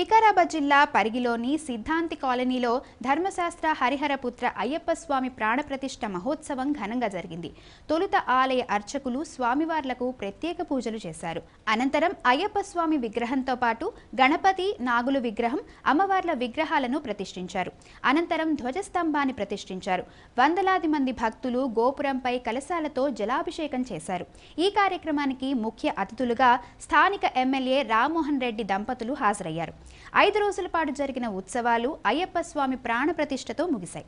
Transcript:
వికారాబాద్ జిల్లా పరిగిలోని సిద్ధాంతి కాలనీలో ధర్మశాస్త్ర హరిహరపుత్ర అయ్యప్ప స్వామి ప్రాణప్రతిష్ఠ మహోత్సవం ఘనంగా జరిగింది. తొలుత ఆలయ అర్చకులు స్వామివార్లకు ప్రత్యేక పూజలు చేశారు. అనంతరం అయ్యప్ప స్వామి విగ్రహంతో పాటు గణపతి, నాగులు విగ్రహం, అమ్మవార్ల విగ్రహాలను ప్రతిష్ఠించారు. అనంతరం ధ్వజస్తంభాన్ని ప్రతిష్ఠించారు. వందలాది మంది భక్తులు గోపురంపై కలశాలతో జలాభిషేకం చేశారు. ఈ కార్యక్రమానికి ముఖ్య అతిథులుగా స్థానిక ఎమ్మెల్యే రామ్మోహన్ రెడ్డి దంపతులు హాజరయ్యారు. 5 రోజుల పాటు జరిగిన ఉత్సవాలు అయ్యప్ప స్వామి ప్రాణప్రతిష్ఠతో ముగిశాయి.